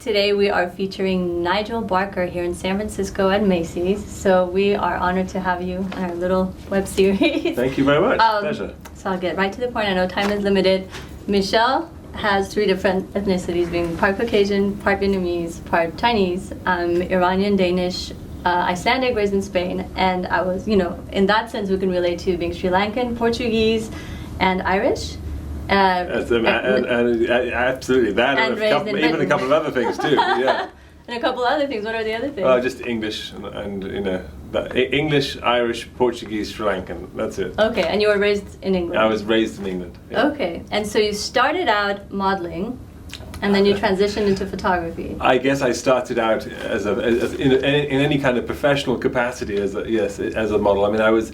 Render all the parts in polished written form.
Today we are featuring Nigel Barker here in San Francisco at Macy's. So we are honored to have you in our little web series. Thank you very much. Pleasure. So I'll get right to the point. I know time is limited. Michelle has 3 different ethnicities, being part Caucasian, part Vietnamese, part Chinese, Iranian, Danish, Icelandic, raised in Spain, and I was, in that sense we can relate to being Sri Lankan, Portuguese, and Irish. Absolutely, that and a couple of other things too. Yeah. And a couple of other things. What are the other things? Just English and English, Irish, Portuguese, Sri Lankan. That's it. Okay, and you were raised in England. I was raised in England. Yeah. Okay, and so you started out modeling, and then you transitioned into photography. I guess I started out in any kind of professional capacity as a model. I mean, I was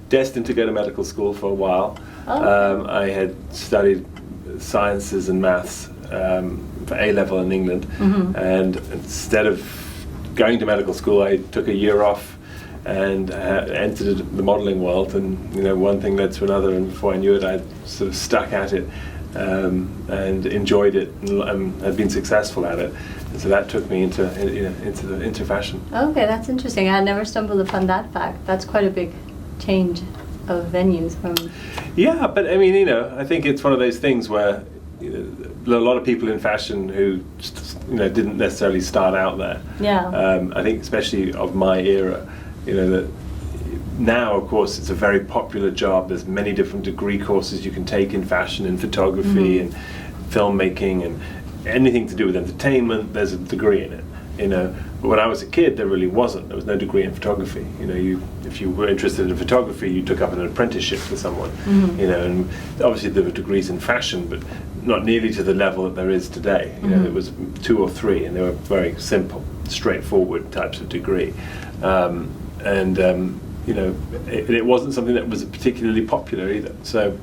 destined to go to medical school for a while. Oh. I had studied sciences and maths for A-level in England, and instead of going to medical school, I took a year off and entered the modeling world. And one thing led to another, and before I knew it, I sort of stuck at it and enjoyed it, and had been successful at it. And so that took me into fashion. Okay, that's interesting. I had never stumbled upon that fact. That's quite a big change of venues from. Yeah, but I mean, I think it's one of those things where a lot of people in fashion who didn't necessarily start out there. Yeah. I think especially of my era, that now of course it's a very popular job. There's many different degree courses you can take in fashion and photography and filmmaking and anything to do with entertainment. There's a degree in it. But when I was a kid, there really wasn't. There was no degree in photography. If you were interested in photography, you took up an apprenticeship with someone. And obviously there were degrees in fashion, but not nearly to the level that there is today. There was 2 or 3, and they were very simple, straightforward types of degree. It wasn't something that was particularly popular either. So,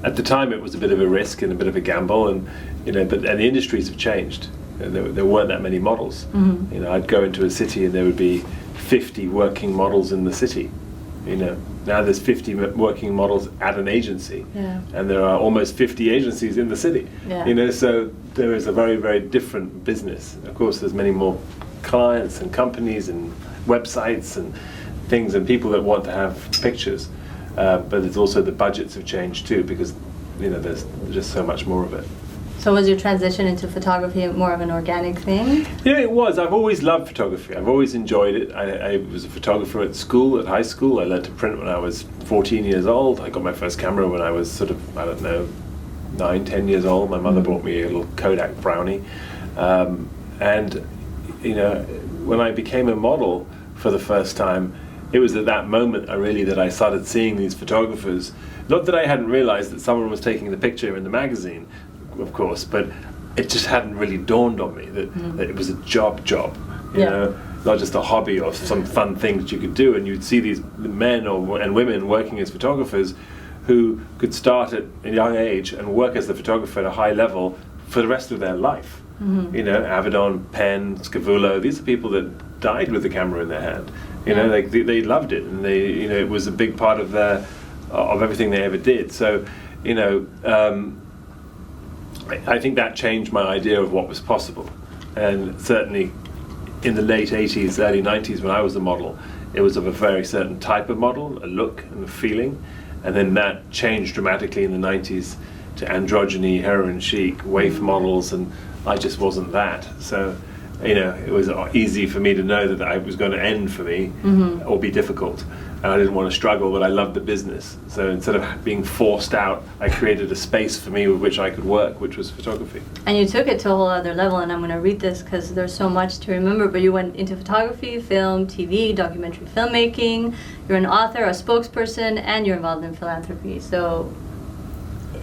at the time it was a bit of a risk and a bit of a gamble, and the industries have changed. There weren't that many models. I'd go into a city and there would be 50 working models in the city. Now there's 50 working models at an agency, and there are almost 50 agencies in the city. Yeah. So there is a very, very different business. Of course, there's many more clients and companies and websites and things and people that want to have pictures, but it's also the budgets have changed too, because there's just so much more of it. So was your transition into photography more of an organic thing? Yeah, it was. I've always loved photography. I've always enjoyed it. I was a photographer at school, at high school. I learned to print when I was 14 years old. I got my first camera when I was sort of, 9, 10 years old. My mother bought me a little Kodak Brownie. When I became a model for the first time, it was at that moment that I started seeing these photographers. Not that I hadn't realized that someone was taking the picture in the magazine, of course, but it just hadn't really dawned on me that it was a job, not just a hobby or some fun thing that you could do. And you'd see these men and women working as photographers who could start at a young age and work as the photographer at a high level for the rest of their life. Avedon, Penn, Scavullo, these are people that died with the camera in their hand. They loved it, and it was a big part of everything they ever did. So, I think that changed my idea of what was possible. And certainly in the late 80s, early 90s, when I was a model, it was of a very certain type of model, a look and a feeling. And then that changed dramatically in the 90s to androgyny, heroin chic, waif models, and I just wasn't that. So, it was easy for me to know that it was going to end for me or be difficult. And I didn't want to struggle, but I loved the business. So instead of being forced out, I created a space for me with which I could work, which was photography. And you took it to a whole other level, and I'm going to read this because there's so much to remember, but you went into photography, film, TV, documentary filmmaking, you're an author, a spokesperson, and you're involved in philanthropy. So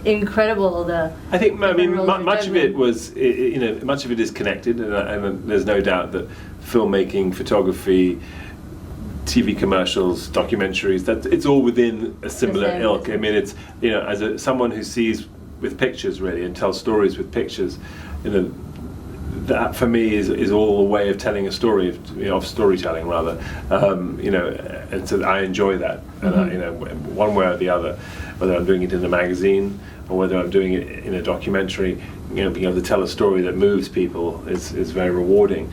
incredible. I think much of it was, much of it is connected, and there's no doubt that filmmaking, photography, TV commercials, documentaries, that it's all within a similar ilk. I mean, it's someone who sees with pictures really and tells stories with pictures. that for me is all a way of telling a story, of storytelling rather, and so I enjoy that, and one way or the other, whether I'm doing it in a magazine or whether I'm doing it in a documentary, being able to tell a story that moves people is very rewarding.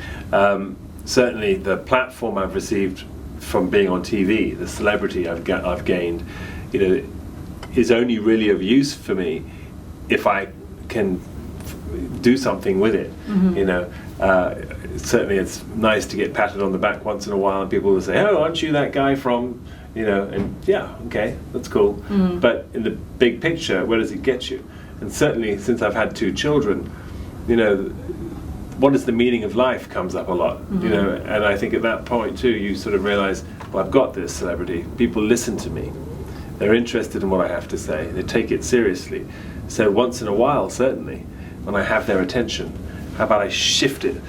Certainly the platform I've received from being on TV, the celebrity I've gained, is only really of use for me if I can do something with it. Certainly it's nice to get patted on the back once in a while and people will say, oh, aren't you that guy from, and yeah, okay, that's cool. But in the big picture, where does it get you? And certainly since I've had 2 children, what is the meaning of life comes up a lot, and I think at that point too, you sort of realize, well, I've got this celebrity, people listen to me, they're interested in what I have to say, they take it seriously. So once in a while, certainly, when I have their attention, how about I shift it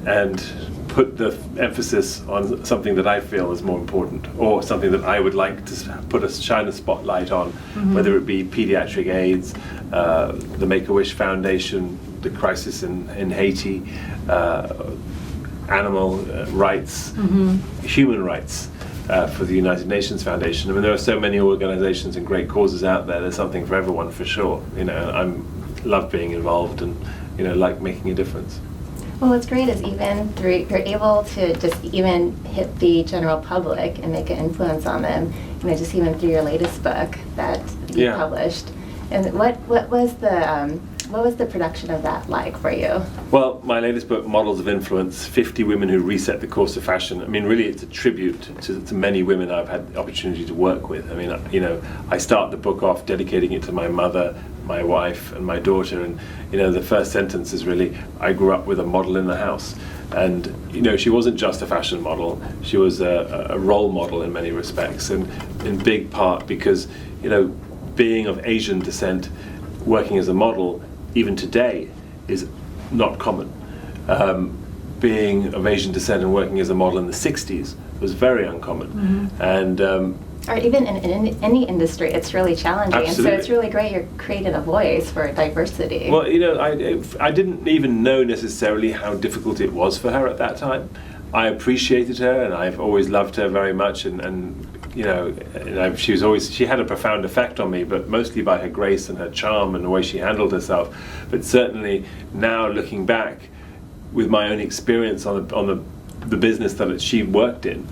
and put the emphasis on something that I feel is more important, or something that I would like to shine a spotlight on, whether it be pediatric AIDS, the Make-A-Wish Foundation, the crisis in Haiti, animal rights, human rights for the United Nations Foundation. I mean, there are so many organizations and great causes out there. There's something for everyone for sure. I love being involved and like making a difference. Well, what's great is even through, you're able to just even hit the general public and make an influence on them, just even through your latest book that you published. And what was the production of that like for you? Well, my latest book, Models of Influence, 50 Women Who Reset the Course of Fashion. I mean, really, it's a tribute to many women I've had the opportunity to work with. I mean, I start the book off dedicating it to my mother, my wife, and my daughter. And, the first sentence is really, I grew up with a model in the house. And, she wasn't just a fashion model. She was a role model in many respects. And in big part because, being of Asian descent, working as a model, even today, is not common. Being of Asian descent and working as a model in the 60s was very uncommon. And or even in any industry, it's really challenging. Absolutely. And so it's really great you're creating a voice for diversity. Well, I didn't even know necessarily how difficult it was for her at that time. I appreciated her, and I've always loved her very much, and she had a profound effect on me, but mostly by her grace and her charm and the way she handled herself. But certainly now looking back with my own experience on the business that she worked in,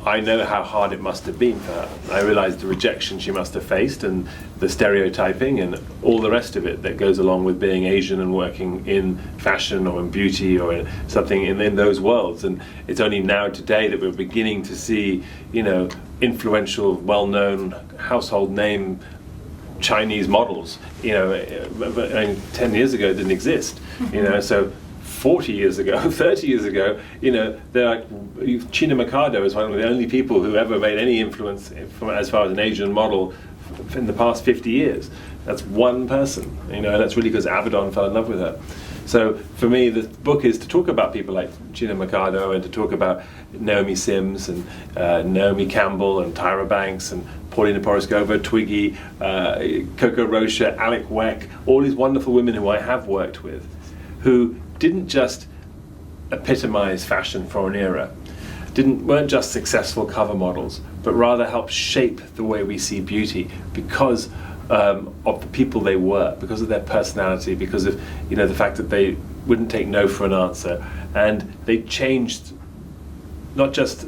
I know how hard it must have been for her. I realized the rejection she must have faced and the stereotyping and all the rest of it that goes along with being Asian and working in fashion or in beauty or in something in those worlds. And it's only now today that we're beginning to see, influential, well-known, household name Chinese models. 10 years ago it didn't exist. So 40 years ago, 30 years ago, they're like, China Mikado is one of the only people who ever made any influence as far as an Asian model in the past 50 years. That's one person, and that's really because Avedon fell in love with her. So for me, the book is to talk about people like China Mikado and to talk about Naomi Sims and Naomi Campbell and Tyra Banks and Paulina Poroskova, Twiggy, Coco Rocha, Alec Weck, all these wonderful women who I have worked with, who didn't just epitomize fashion for an era, weren't just successful cover models, but rather helped shape the way we see beauty because of the people they were, because of their personality, because of the fact that they wouldn't take no for an answer, and they changed not just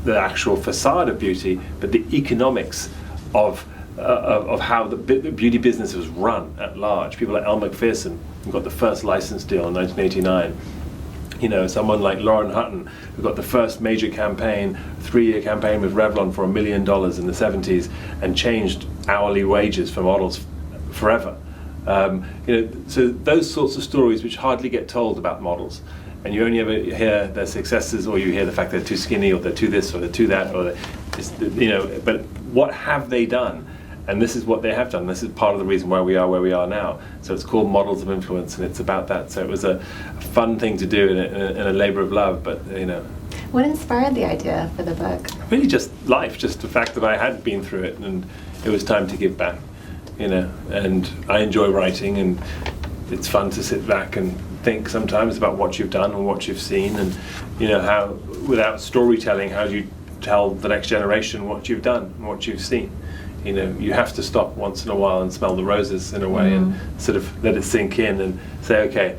the actual facade of beauty, but the economics of how the beauty business was run at large. People like Elle Macpherson, who got the first license deal in 1989. Someone like Lauren Hutton, who got the first major campaign, 3-year campaign with Revlon for $1 million in the 70s, and changed hourly wages for models forever. So those sorts of stories which hardly get told about models, and you only ever hear their successes, or you hear the fact they're too skinny, or they're too this, or they're too that, or but what have they done? And this is what they have done. This is part of the reason why we are where we are now. So it's called Models of Influence, and it's about that. So it was a fun thing to do and a labor of love, but What inspired the idea for the book? Really just life, just the fact that I had been through it, and it was time to give back, and I enjoy writing, and it's fun to sit back and think sometimes about what you've done and what you've seen, and how, without storytelling, how do you tell the next generation what you've done and what you've seen? You have to stop once in a while and smell the roses in a way, and sort of let it sink in and say, okay,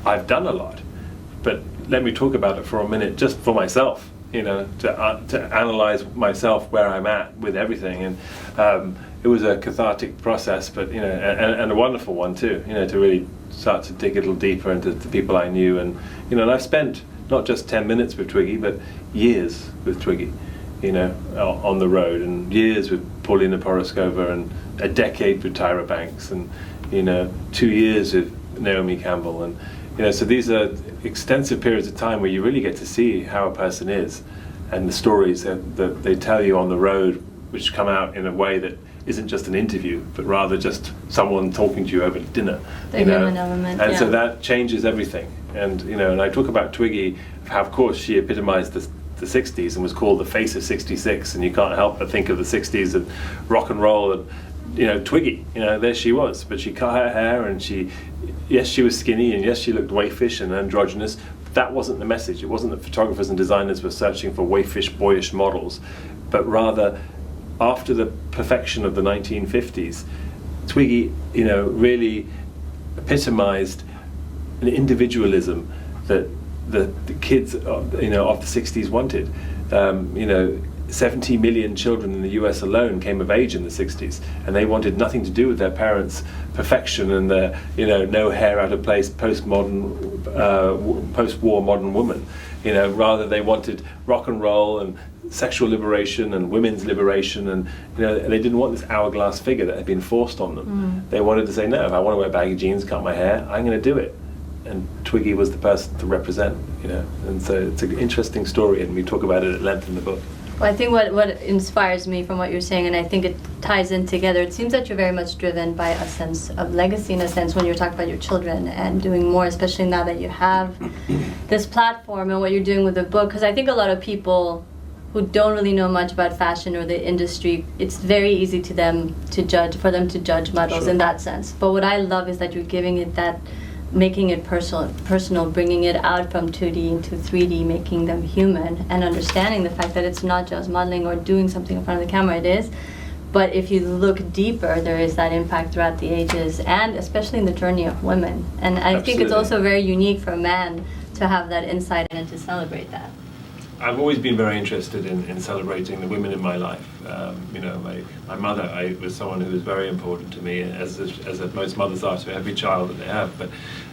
I've done a lot, but let me talk about it for a minute, just for myself, to analyze myself, where I'm at with everything. And it was a cathartic process, but and a wonderful one too, to really start to dig a little deeper into the people I knew. And and I've spent not just 10 minutes with Twiggy, but years with Twiggy, on the road, and years with Paulina Poroskova, and a decade with Tyra Banks, and 2 years with Naomi Campbell. And so these are extensive periods of time where you really get to see how a person is, and the stories that they tell you on the road, which come out in a way that isn't just an interview, but rather just someone talking to you over dinner. The human element, and so that changes everything. And and I talk about Twiggy, how of course she epitomized the 60s and was called the face of 66, and you can't help but think of the 60s and rock and roll, and Twiggy, there she was, but she cut her hair, and she was skinny, and yes, she looked waifish and androgynous. That wasn't the message. It wasn't that photographers and designers were searching for waifish, boyish models, but rather, after the perfection of the 1950s, Twiggy, really epitomized an individualism that the kids of the 60s wanted. 70 million children in the US alone came of age in the 60s, and they wanted nothing to do with their parents' perfection and their no hair out of place post-war modern woman. Rather they wanted rock and roll and sexual liberation and women's liberation, and they didn't want this hourglass figure that had been forced on them. They wanted to say, no, if I want to wear baggy jeans, cut my hair, I'm going to do it. And Twiggy was the person to represent, and so it's an interesting story, and we talk about it at length in the book. Well, I think what inspires me from what you're saying, and I think it ties in together, it seems that you're very much driven by a sense of legacy, in a sense, when you're talking about your children and doing more, especially now that you have this platform and what you're doing with the book. Because I think a lot of people who don't really know much about fashion or the industry, it's very easy for them to judge models. Sure. In that sense. But what I love is that you're giving it that, making it personal, bringing it out from 2D into 3D, making them human, and understanding the fact that it's not just modeling or doing something in front of the camera. It is, but if you look deeper, there is that impact throughout the ages, and especially in the journey of women. And I think it's also very unique for a man to have that insight and to celebrate that. I've always been very interested in celebrating the women in my life. My mother was someone who was very important to me, as most mothers are to every child that they have. But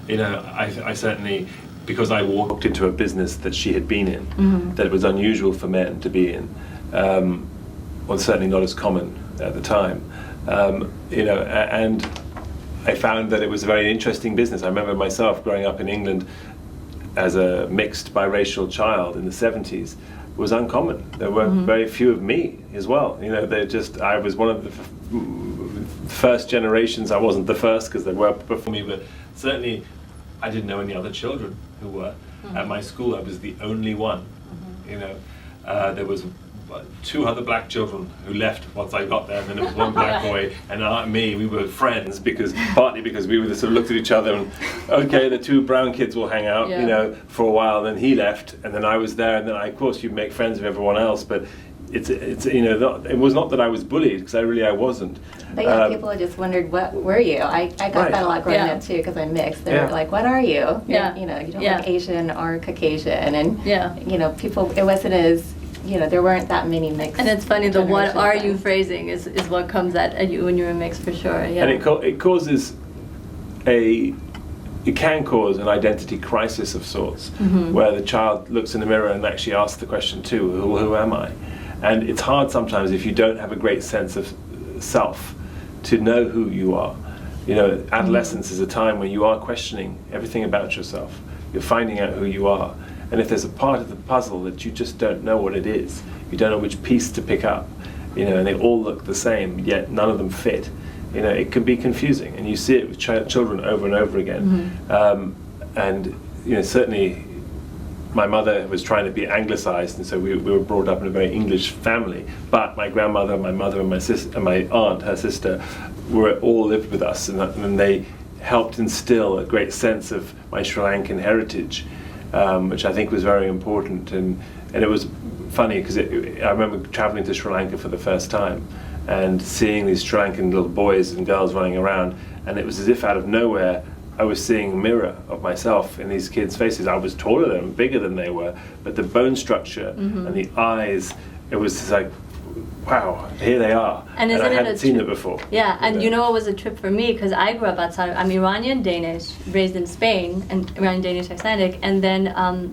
I certainly, because I walked into a business that she had been in, that was unusual for men to be in, well, certainly not as common at the time. And I found that it was a very interesting business. I remember myself growing up in England as a mixed biracial child in the 70s was uncommon. There were very few of me as well. I was one of the first generations. I wasn't the first because there were before me, but certainly I didn't know any other children who were. At my school I was the only one. There was 2 other black children who left once I got there, and then there was 1 black boy, and me, we were friends partly because we would sort of looked at each other and, okay, the 2 brown kids will hang out, for a while, and then he left, and then I was there, and then of course you'd make friends with everyone else, but it was not that I was bullied, because I wasn't. But people just wondered, what were you? I got that a lot growing up too, because I'm mixed. They're like, what are you? Yeah. You don't look Asian or Caucasian, and people, it wasn't as, there weren't that many mixed. And it's funny, the "what are you" phrasing is what comes at you when you're a mix, for sure. Yeah. And it causes it can cause an identity crisis of sorts, where the child looks in the mirror and actually asks the question too, who am I? And it's hard sometimes if you don't have a great sense of self to know who you are. Adolescence is a time when you are questioning everything about yourself. You're finding out who you are. And if there's a part of the puzzle that you just don't know what it is, you don't know which piece to pick up, and they all look the same, yet none of them fit, it can be confusing. And you see it with children over and over again. And certainly my mother was trying to be anglicized, and so we were brought up in a very English family. But my grandmother, my mother, and my sister, and my aunt, her sister, all lived with us, and they helped instill a great sense of my Sri Lankan heritage, which I think was very important. And it was funny because I remember traveling to Sri Lanka for the first time and seeing these Sri Lankan little boys and girls running around, and it was as if out of nowhere I was seeing a mirror of myself in these kids' faces. I was taller than them, bigger than they were, but the bone structure and the eyes, it was just like, wow, here they are. And I hadn't seen it before. Yeah, and you know what was a trip for me? Because I grew up outside, I'm Iranian Danish, raised in Spain, and Iranian Danish Icelandic, and then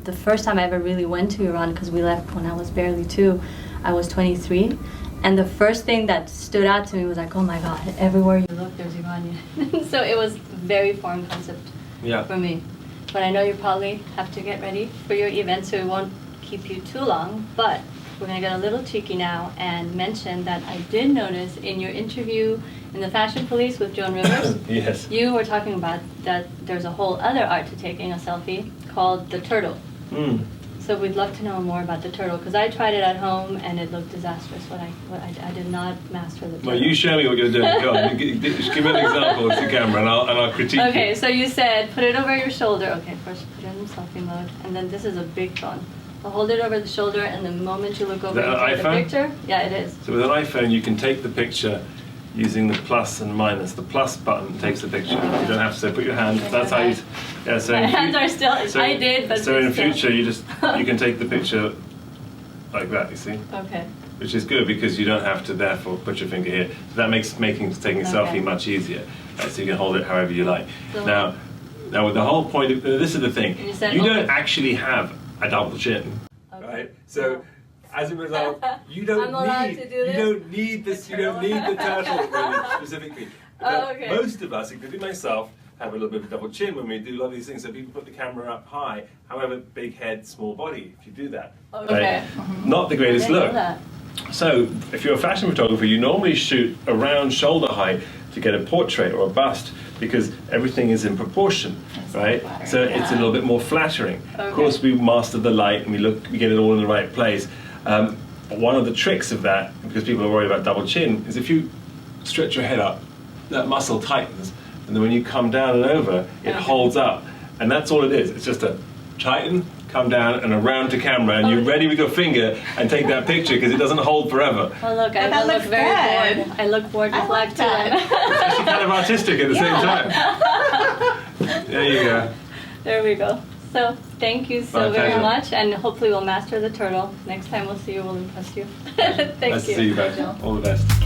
the first time I ever really went to Iran, because we left when I was barely 2, I was 23. And the first thing that stood out to me was like, oh my God, everywhere you look, there's Iranian. So it was very foreign concept for me. But I know you probably have to get ready for your event, so it won't keep you too long. But we're going to get a little cheeky now and mention that I did notice in your interview in the Fashion Police with Joan Rivers, yes, you were talking about that there's a whole other art to taking a selfie called the turtle. So we'd love to know more about the turtle, because I tried it at home and it looked disastrous. I did not master the turtle. Well, you show me what you're doing. Go on, give me an example with the camera, and I'll critique you. Okay, so you said put it over your shoulder. Okay, first put it in selfie mode, and then this is a big phone. So hold it over the shoulder, and the moment you look over and take the picture, yeah, it is. So with an iPhone, you can take the picture using the plus and minus. The plus button takes the picture. You don't have to put your hand. That's how you. Yeah. So my hands are still. I did, but so in future, you can take the picture like that. You see. Okay. Which is good because you don't have to therefore put your finger here. So that makes taking a selfie much easier. So you can hold it however you like. So now with the whole point of this is the thing. You don't actually have a double chin, right? So. As a result, you don't need this. You don't need the turtle really specifically. Most of us, including myself, have a little bit of a double chin when we do a lot of these things. So people put the camera up high. However, big head, small body. If you do that, not the greatest look. So if you're a fashion photographer, you normally shoot around shoulder height to get a portrait or a bust, because everything is in proportion, right? So it's a little bit more flattering. Of course, we master the light and we get it all in the right place. But one of the tricks of that, because people are worried about double chin, is if you stretch your head up, that muscle tightens, and then when you come down and over, it holds up. And that's all it is. It's just a tighten, come down, and around to camera, and you're ready with your finger and take that picture, because it doesn't hold forever. Oh look, I look very bored. I look bored with black too. It's actually kind of artistic at the same time. There you go. There we go. So thank you so very much, and hopefully we'll master the turtle. Next time we'll see you, we'll impress you. Thank you. Nice to see you back. All the best.